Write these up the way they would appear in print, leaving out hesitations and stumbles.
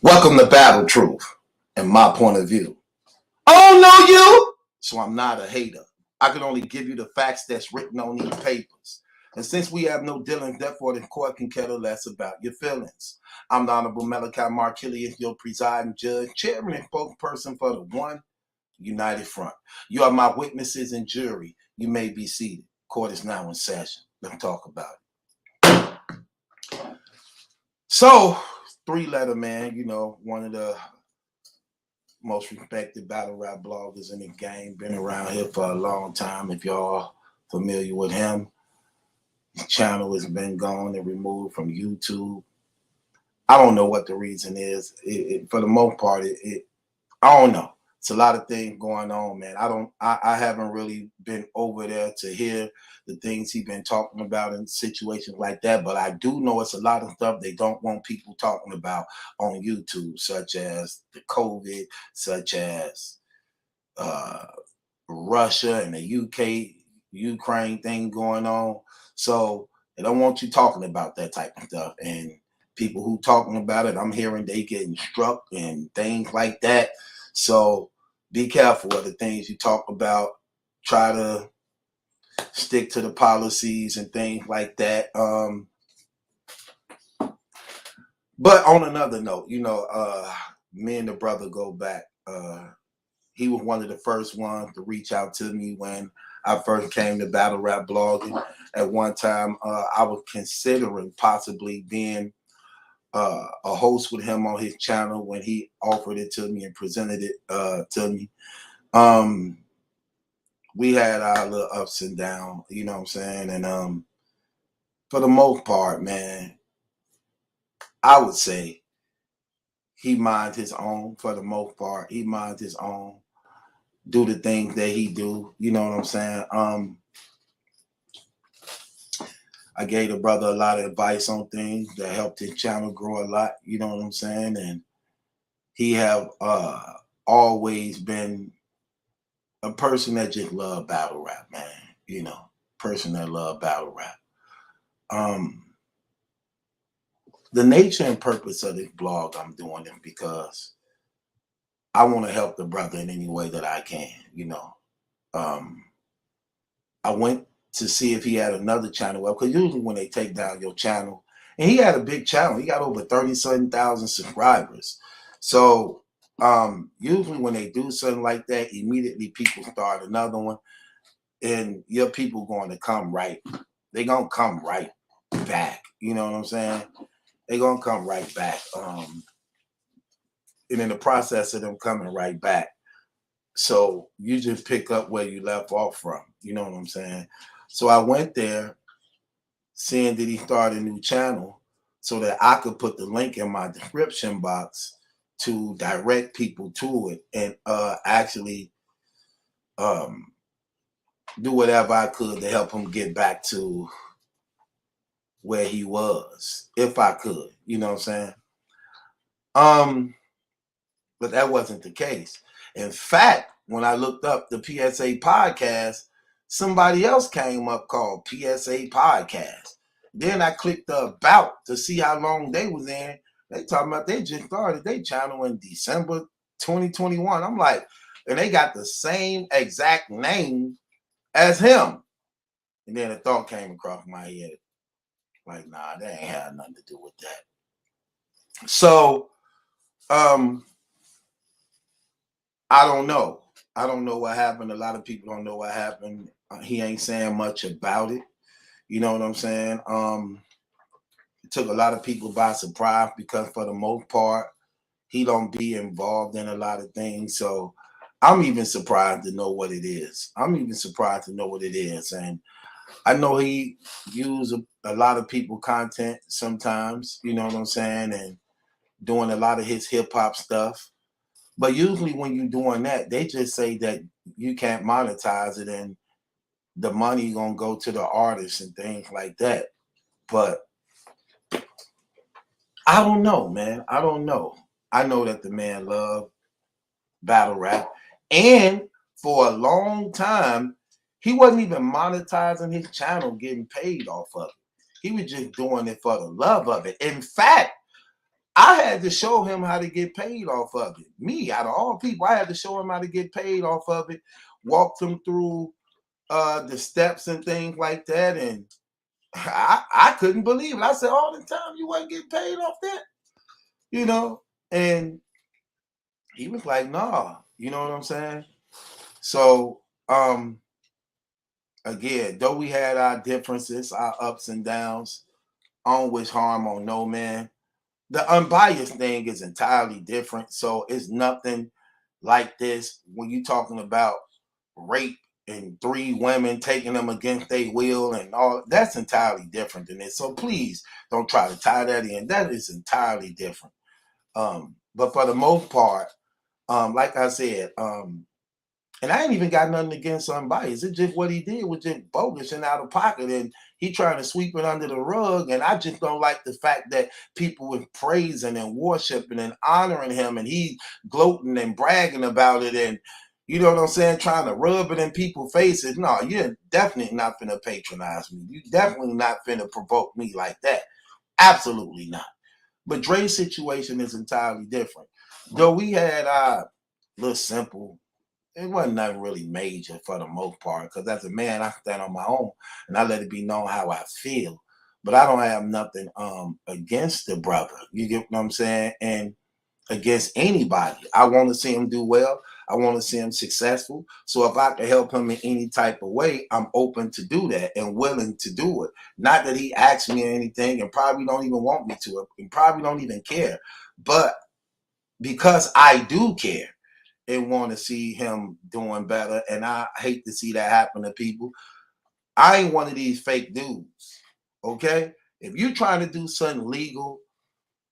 Welcome to Battle Truth and my point of view. I don't know you, so I'm not a hater. I can only give you the facts that's written on these papers. And since we have no dealing, therefore the court can care less about your feelings. I'm the Honorable MallikiBaker, your presiding judge, chairman, and spokesperson for the One United Front. You are my witnesses and jury. You may be seated. Court is now in session. Let's talk about it. So, 3Letterman, you know, one of the most respected battle rap bloggers in the game, been around here for a long time. If y'all familiar with him, his channel has been gone and removed from YouTube. I don't know what the reason is. For the most part, I don't know. It's a lot of things going on, man. I haven't really been over there to hear the things he's been talking about in situations like that, but I do know it's a lot of stuff they don't want people talking about on YouTube, such as the COVID, such as Russia and the Ukraine thing going on. So they don't want you talking about that type of stuff. And people who talking about it, I'm hearing they getting struck and things like that. So be careful of the things you talk about. Try to stick to the policies and things like that. But on another note, you know, me and the brother go back. He was one of the first ones to reach out to me when I first came to battle rap blogging. At one time, I was considering possibly being a host with him on his channel when he offered it to me and presented it to me. We had our little ups and downs, you know what I'm saying? And for the most part, man, I would say he minds his own. For the most part, he minds his own. Do the things that he do, you know what I'm saying? I gave the brother a lot of advice on things that helped his channel grow a lot, you know what I'm saying? And he have always been a person that just loved battle rap, man. You know, person that loved battle rap. The nature and purpose of this blog, I'm doing it because I want to help the brother in any way that I can, you know. I went to see if he had another channel up, because usually when they take down your channel, and he had a big channel, he got over 37,000 subscribers. So usually when they do something like that, immediately people start another one, and your people going to come right. They're going to come right back. You know what I'm saying? They're going to come right back. And in the process of them coming right back, so you just pick up where you left off from. You know what I'm saying? So I went there, seeing that he started a new channel, so that I could put the link in my description box to direct people to it and actually do whatever I could to help him get back to where he was, if I could. You know what I'm saying? But that wasn't the case. In fact, when I looked up the PSA podcast, somebody else came up called PSA Podcast. Then I clicked the about to see how long they was in. They talking about they just started their channel in December 2021. I'm like, and they got the same exact name as him. And then a thought came across my head. Like, nah, that ain't had nothing to do with that. So, I don't know. I don't know what happened. A lot of people don't know what happened. He ain't saying much about it. You know what I'm saying? It took a lot of people by surprise because for the most part, he don't be involved in a lot of things. So I'm even surprised to know what it is. I'm even surprised to know what it is. And I know he use a lot of people content sometimes, you know what I'm saying? And doing a lot of his hip hop stuff. But usually when you're doing that, they just say that you can't monetize it and the money gonna go to the artists and things like that. But I don't know, man. I don't know. I know that the man loved battle rap. And for a long time, he wasn't even monetizing his channel, getting paid off of it. He was just doing it for the love of it. In fact, I had to show him how to get paid off of it. Me, out of all people, I had to show him how to get paid off of it, walked him through the steps and things like that. And I couldn't believe it. I said, all the time you wasn't getting paid off that, you know? And he was like, nah, you know what I'm saying? So, again, though we had our differences, our ups and downs, I don't wish harm on no man. The unbiased thing is entirely different. So it's nothing like this when you're talking about rape and 3 women taking them against their will and all. That's entirely different than this. So please don't try to tie that in. That is entirely different. But for the most part, like I said, and I ain't even got nothing against unbiased. It's just what he did was just bogus and out of pocket, and he trying to sweep it under the rug. And I just don't like the fact that people were praising and worshiping and honoring him, and he gloating and bragging about it, and you know what I'm saying, trying to rub it in people's faces. No, you're definitely not finna patronize me. You definitely not finna provoke me like that. Absolutely not. But Dre's situation is entirely different. Though we had our little simple, it wasn't nothing really major for the most part, because as a man, I stand on my own and I let it be known how I feel. But I don't have nothing against the brother. You get what I'm saying? And against anybody. I want to see him do well. I want to see him successful. So if I can help him in any type of way, I'm open to do that and willing to do it. Not that he asks me anything and probably don't even want me to, and probably don't even care. But because I do care and want to see him doing better, and I hate to see that happen to people, I ain't one of these fake dudes. Okay? If you're trying to do something legal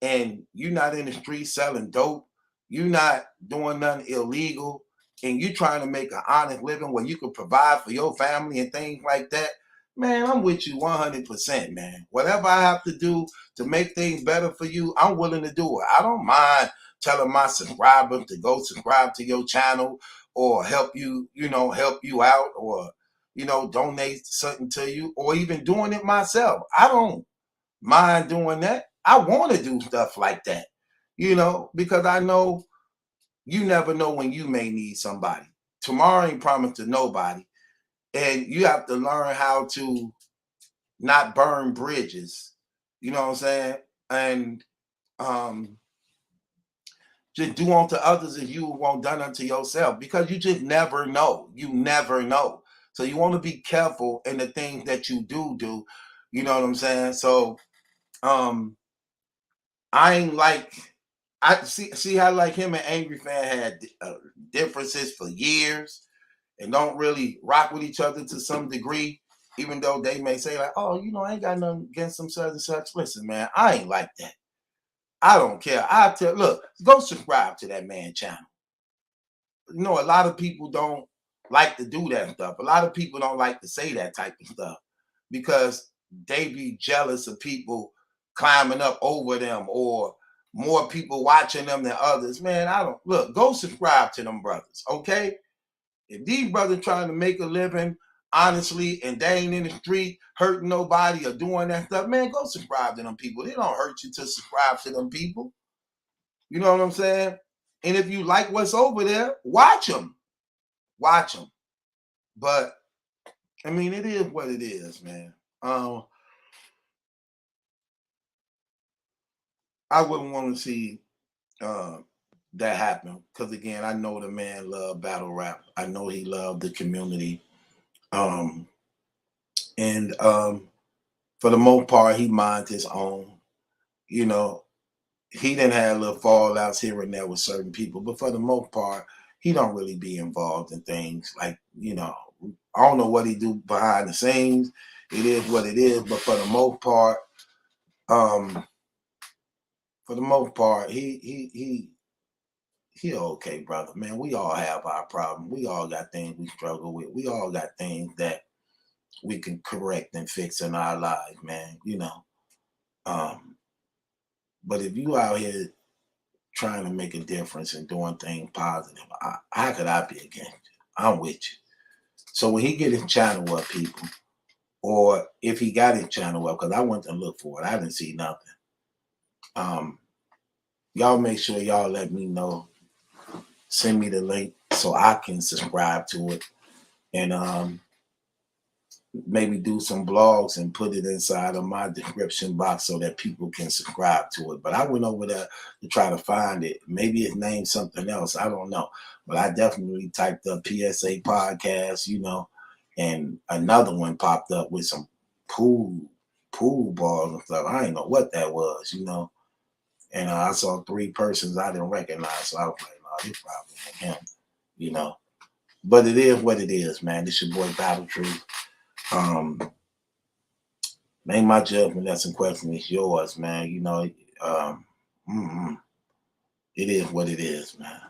and you're not in the street selling dope, you're not doing nothing illegal, and you're trying to make an honest living where you can provide for your family and things like that, man, I'm with you 100%, man. Whatever I have to do to make things better for you, I'm willing to do it. I don't mind telling my subscribers to go subscribe to your channel or help you, help you out, or, donate something to you, or even doing it myself. I don't mind doing that. I want to do stuff like that, because I know you never know when you may need somebody. Tomorrow ain't promised to nobody. And you have to learn how to not burn bridges. You know what I'm saying? And just do unto others as you want done unto yourself, because you just never know. You never know. So you want to be careful in the things that you do. You know what I'm saying? So I ain't like, I see how like him and Angry Fan had differences for years and don't really rock with each other to some degree, even though they may say like, oh, I ain't got nothing against them such and such. Listen, man, I ain't like that. I don't care. Look, go subscribe to that man channel. A lot of people don't like to do that stuff. A lot of people don't like to say that type of stuff because they be jealous of people climbing up over them or more people watching them than others. Man, go subscribe to them brothers, okay? If these brothers trying to make a living honestly and they ain't in the street hurting nobody or doing that stuff, man, go subscribe to them people. They don't hurt you to subscribe to them people. You know what I'm saying? And if you like what's over there, watch them. Watch them. But, I mean, it is what it is, man. I wouldn't want to see that happen because, again, I know the man loved battle rap. I know he loved the community. And for the most part, he minds his own. He didn't have little fallouts here and there with certain people, but for the most part, he don't really be involved in things like, I don't know what he do behind the scenes. It is what it is, but for the most part, he okay, brother. Man, we all have our problems. We all got things we struggle with. We all got things that we can correct and fix in our lives, man. But if you out here trying to make a difference and doing things positive, how could I be against you? I'm with you. So when he get his channel up, people, or if he got his channel up, because I went to look for it, I didn't see nothing. Y'all make sure y'all let me know. Send me the link so I can subscribe to it. And maybe do some blogs and put it inside of my description box so that people can subscribe to it. But I went over there to try to find it. Maybe it's named something else. I don't know. But I definitely typed up PSA podcast, you know, and another one popped up with some pool balls and stuff. I didn't know what that was, you know. And I saw 3 persons I didn't recognize. So I was like, no, it's probably him, you know. But it is what it is, man. This your boy Battle Truth. Make my judgment. That's in question. It's yours, man. You know, it is what it is, man.